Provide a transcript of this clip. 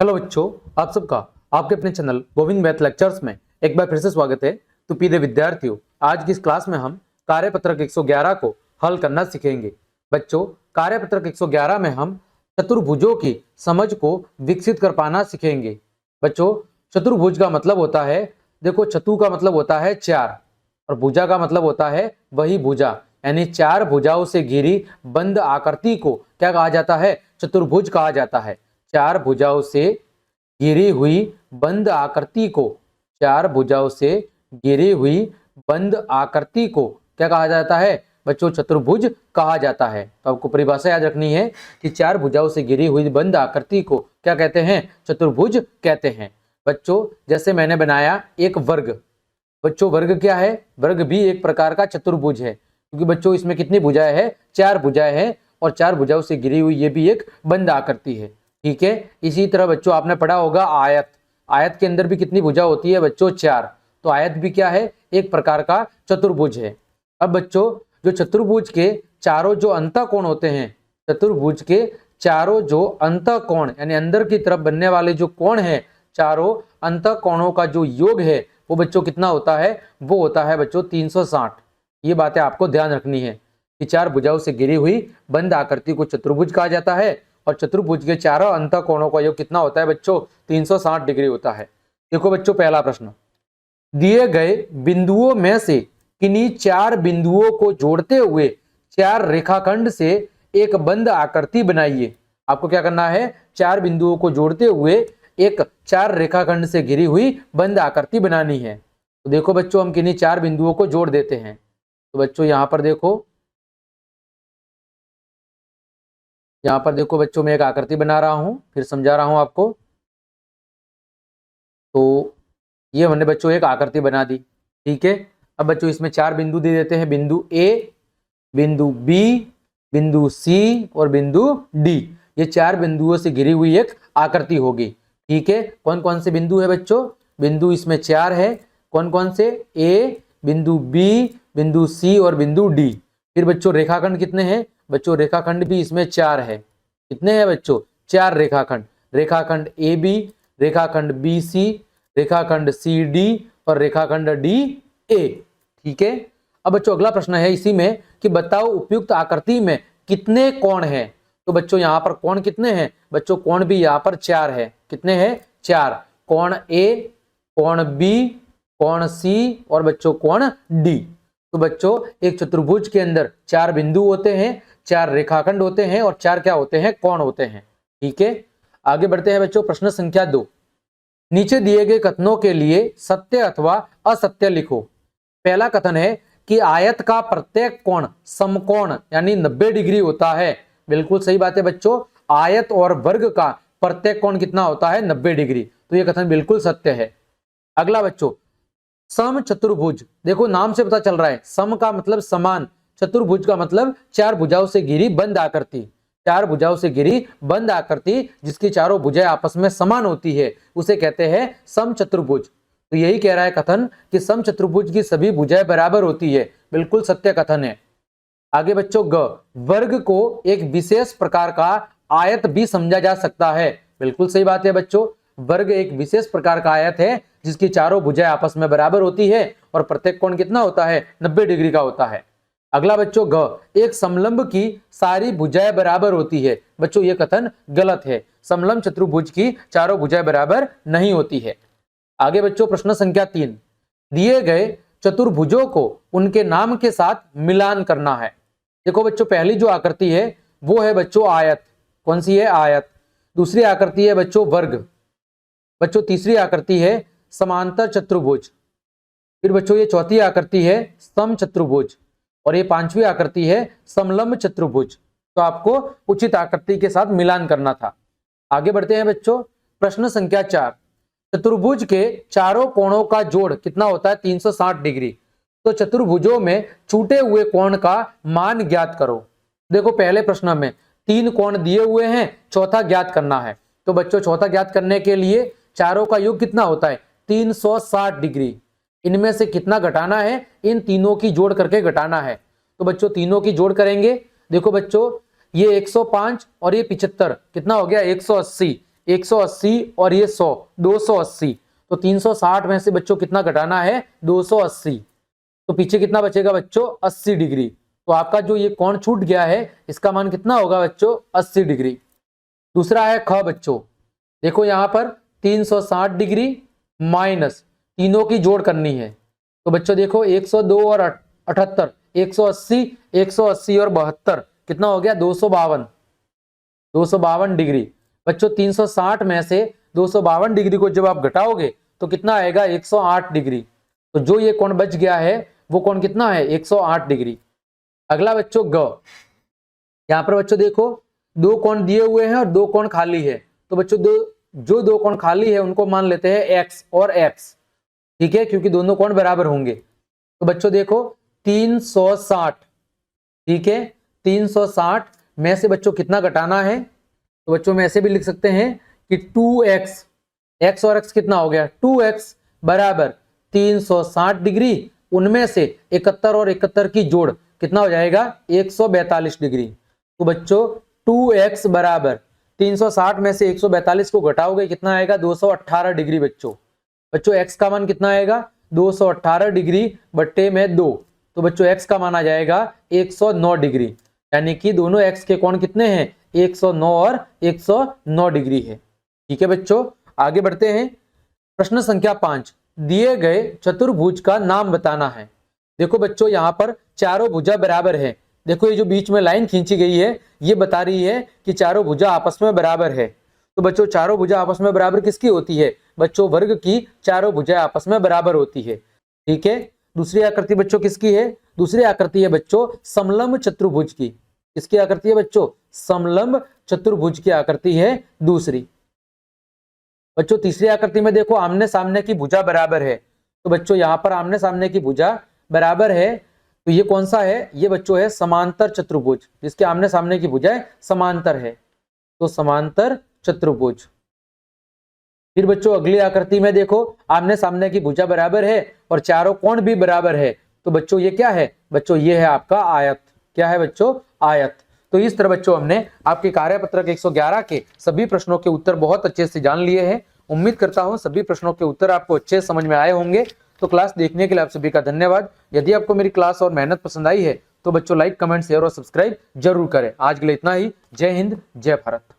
Hello बच्चों, आप सबका आपके अपने चैनल गोविंद मैथ लेक्चर्स में एक बार फिर से स्वागत है। तो प्रिय विद्यार्थियों, आज की इस क्लास में हम कार्यपत्रक 111 को हल करना सीखेंगे। बच्चों, कार्यपत्रक 111 में हम चतुर्भुजों की समझ को विकसित कर पाना सीखेंगे। बच्चों, चतुर्भुज का मतलब होता है, देखो चतु का मतलब होता है चार और भुजा का मतलब होता है वही भुजा, यानी चार भुजाओं से घिरी बंद आकृति को क्या कहा जाता है? चतुर्भुज कहा जाता है। चार भुजाओं से घिरी हुई बंद आकृति को, चार भुजाओं से घिरी हुई बंद आकृति को क्या कहा जाता है? बच्चों, चतुर्भुज कहा जाता है। तो आपको परिभाषा याद रखनी है कि चार भुजाओं से घिरी हुई बंद आकृति को क्या कहते हैं? चतुर्भुज कहते हैं। बच्चों, जैसे मैंने बनाया एक वर्ग। बच्चों, वर्ग क्या है? वर्ग भी एक प्रकार का चतुर्भुज है, क्योंकि बच्चों इसमें कितनी भुजाएं हैं? चार भुजाएं हैं, और चार भुजाओं से घिरी हुई ये भी एक बंद आकृति है। ठीक है। इसी तरह बच्चों आपने पढ़ा होगा आयत। आयत के अंदर भी कितनी भुजा होती है बच्चों? चार। तो आयत भी क्या है? एक प्रकार का चतुर्भुज है। अब बच्चों, जो चतुर्भुज के चारों जो अंतःकोण होते हैं, चतुर्भुज के चारों जो अंतःकोण यानी अंदर की तरफ बनने वाले जो कोण है, चारों अंतःकोणों का जो योग है वो बच्चों कितना होता है? वो होता है बच्चों 360। ये बातें आपको ध्यान रखनी है कि चार भुजाओं से घिरी हुई बंद आकृति को चतुर्भुज कहा जाता है, और चतुर्भुज के चारों अंतःकोणों का योग कितना होता है बच्चों? 360 डिग्री होता है। देखो बच्चों, पहला प्रश्न, दिए गए बिंदुओं में से किन्हीं चार बिंदुओं को जोड़ते हुए चार रेखाखंड से एक बंद आकृति बनाइए। आपको क्या करना है? चार बिंदुओं को जोड़ते हुए एक चार रेखाखंड से घिरी हुई बंद आकृति बनानी है। तो देखो बच्चों, हम किन्हीं चार बिंदुओं को जोड़ देते हैं। तो बच्चों यहां पर देखो, यहां पर देखो बच्चों, मैं एक आकृति बना रहा हूं, फिर समझा रहा हूं आपको। तो ये हमने बच्चों एक आकृति बना दी। ठीक है। अब बच्चों इसमें चार बिंदु दे देते हैं, बिंदु ए, बिंदु बी, बिंदु सी और बिंदु डी। ये चार बिंदुओं से घिरी हुई एक आकृति होगी। ठीक है। कौन कौन से बिंदु है बच्चों? बिंदु इसमें चार है। कौन कौन से? ए, बिंदु बी, बिंदु सी और बिंदु डी। फिर बच्चों रेखाखंड कितने हैं? बच्चों रेखाखंड भी इसमें चार है। कितने हैं बच्चों? चार रेखाखंड। रेखाखंड ए बी, रेखाखंड बी सी, रेखाखंड सी डी और रेखाखंड डी ए। ठीक है। अब बच्चों अगला प्रश्न है इसी में कि बताओ उपयुक्त आकृति में कितने कोण हैं? तो बच्चों यहाँ पर कोण कितने हैं? बच्चों कोण भी यहाँ पर चार है। कितने हैं? चार। कोण ए, कोण बी, कोण सी और बच्चों कोण डी। तो बच्चों एक चतुर्भुज के अंदर चार बिंदु होते हैं, चार रेखाखंड होते हैं और चार क्या होते हैं? कोण होते हैं। ठीक है। आगे बढ़ते हैं बच्चों, प्रश्न संख्या 2। नीचे दिए गए कथनों के लिए सत्य अथवा असत्य लिखो। पहला कथन है कि आयत का प्रत्येक कोण समकोण यानी 90 डिग्री होता है। बिल्कुल सही बात है बच्चों। आयत और वर्ग का प्रत्येक कोण कितना होता है? 90 डिग्री। तो यह कथन बिल्कुल सत्य है। अगला बच्चों, सम चतुर्भुज। देखो नाम से पता चल रहा है, सम का मतलब समान, चतुर्भुज का मतलब चार भुजाओं से घिरी बंद आकृति। चार भुजाओं से घिरी बंद आकृति जिसकी चारों भुजाएं आपस में समान होती है उसे कहते हैं सम चतुर्भुज। तो यही कह रहा है कथन कि सम चतुर्भुज की सभी भुजाएं बराबर होती है। बिल्कुल सत्य कथन है। आगे बच्चों, ग, वर्ग को एक विशेष प्रकार का आयत भी समझा जा सकता है। बिल्कुल सही बात है बच्चों। वर्ग एक विशेष प्रकार का आयत है जिसकी चारों भुजाएं आपस में बराबर होती है और प्रत्येक कोण कितना होता है? 90 डिग्री का होता है। अगला बच्चों, घ, एक समलंब की सारी भुजाएं बराबर होती है। बच्चों ये कथन गलत है। समलंब चतुर्भुज की चारों भुजाएं बराबर नहीं होती है। आगे बच्चों प्रश्न संख्या 3। दिए गए चतुर्भुजों को उनके नाम के साथ मिलान करना है। देखो बच्चों, पहली जो आकृति है वो है बच्चों आयत। कौन सी है? आयत। दूसरी आकृति है बच्चों वर्ग। बच्चों तीसरी आकृति है समांतर चतुर्भुज। फिर बच्चों ये चौथी आकृति है सम चतुर्भुज और ये पांचवी आकृति है समलंब चतुर्भुज। तो आपको उचित आकृति के साथ मिलान करना था। आगे बढ़ते हैं बच्चों, प्रश्न संख्या 4। चतुर्भुज के चारों कोणों का जोड़ कितना होता है? 360 डिग्री। तो चतुर्भुजों में छूटे हुए कोण का मान ज्ञात करो। देखो पहले प्रश्न में 3 कोण दिए हुए हैं, चौथा ज्ञात करना है। तो बच्चों चौथा ज्ञात करने के लिए चारों का योग कितना होता है? 360 डिग्री। इनमें से कितना घटाना है? इन तीनों की जोड़ करके घटाना है। तो बच्चों तीनों की जोड़ करेंगे। देखो बच्चों, ये 105 और ये 75 कितना हो गया? 180। 180 और ये 100, 280। तो 360 में से बच्चों कितना घटाना है? 280। तो पीछे कितना बचेगा बच्चों? 80 डिग्री। तो आपका जो ये कोण छूट गया है इसका मान कितना होगा बच्चों? 80 डिग्री। दूसरा है ख बच्चों, देखो यहां पर 360 डिग्री माइनस तीनों की जोड़ करनी है। तो बच्चों देखो 102 और 78, 180, 180 और 72 कितना हो गया? 252, 252 डिग्री। बच्चों 360 में से 252 डिग्री को जब आप घटाओगे तो कितना आएगा? 108 डिग्री। तो जो ये कोण बच गया है वो कोण कितना है? 108 डिग्री। अगला बच्चों ग, यहां पर बच्चों देखो दो कोण दिए हुए हैं और दो कोण खाली है। तो बच्चों दो कोण खाली है उनको मान लेते हैं एक्स और एक्स, ठीक है, क्योंकि दोनों कोण बराबर होंगे। तो बच्चों देखो 360, ठीक है, 360 में से बच्चों कितना घटाना है? तो बच्चों में ऐसे भी लिख सकते हैं कि 2x, x और x कितना हो गया? 2x बराबर 360 डिग्री, उनमें से 71 और 71 की जोड़ कितना हो जाएगा? 142 डिग्री। तो बच्चों 2x बराबर 360 में से 142 को घटाओगे कितना आएगा? 218 डिग्री। बच्चों x का मान कितना आएगा? 218 डिग्री बट्टे में 2। तो बच्चों x का मान आ जाएगा 109 डिग्री, यानी कि दोनों x के कोण कितने हैं? 109 और 109 डिग्री है। ठीक है बच्चों, आगे बढ़ते हैं। प्रश्न संख्या 5, दिए गए चतुर्भुज का नाम बताना है। देखो बच्चों यहाँ पर चारों भुजा बराबर है। देखो ये जो बीच में लाइन खींची गई है ये बता रही है कि चारों भुजा आपस में बराबर है। तो बच्चों चारों भुजा आपस में बराबर किसकी होती है? बच्चों वर्ग की चारों भुजाएं आपस में बराबर होती है। ठीक है, दूसरी आकृति बच्चों किसकी है? दूसरी आकृति है बच्चों समलंब चतुर्भुज की। किसकी आकृति है बच्चों? समलंब चतुर्भुज की आकृति है दूसरी। बच्चों तीसरी आकृति में देखो आमने सामने की भुजा बराबर है। तो बच्चों यहाँ पर आमने सामने की भुजा बराबर है, तो ये कौन सा है? ये बच्चों है समांतर चतुर्भुज, जिसके आमने सामने की भुजाएं समांतर है। तो समांतर चतुर्भुज। फिर बच्चों अगली आकृति में देखो आमने सामने की भुजा बराबर है और चारों कोण भी बराबर है। तो बच्चों ये क्या है? बच्चों ये है आपका आयत। क्या है बच्चों? आयत। तो इस तरह बच्चों हमने आपके कार्यपत्रक 111 के सभी प्रश्नों के उत्तर बहुत अच्छे से जान लिए हैं। उम्मीद करता हूं सभी प्रश्नों के उत्तर आपको अच्छे समझ में आए होंगे। तो क्लास देखने के लिए आप सभी का धन्यवाद। यदि आपको मेरी क्लास और मेहनत पसंद आई है तो बच्चों लाइक, कमेंट, शेयर और सब्सक्राइब जरूर करें। आज के लिए इतना ही। जय हिंद, जय भारत।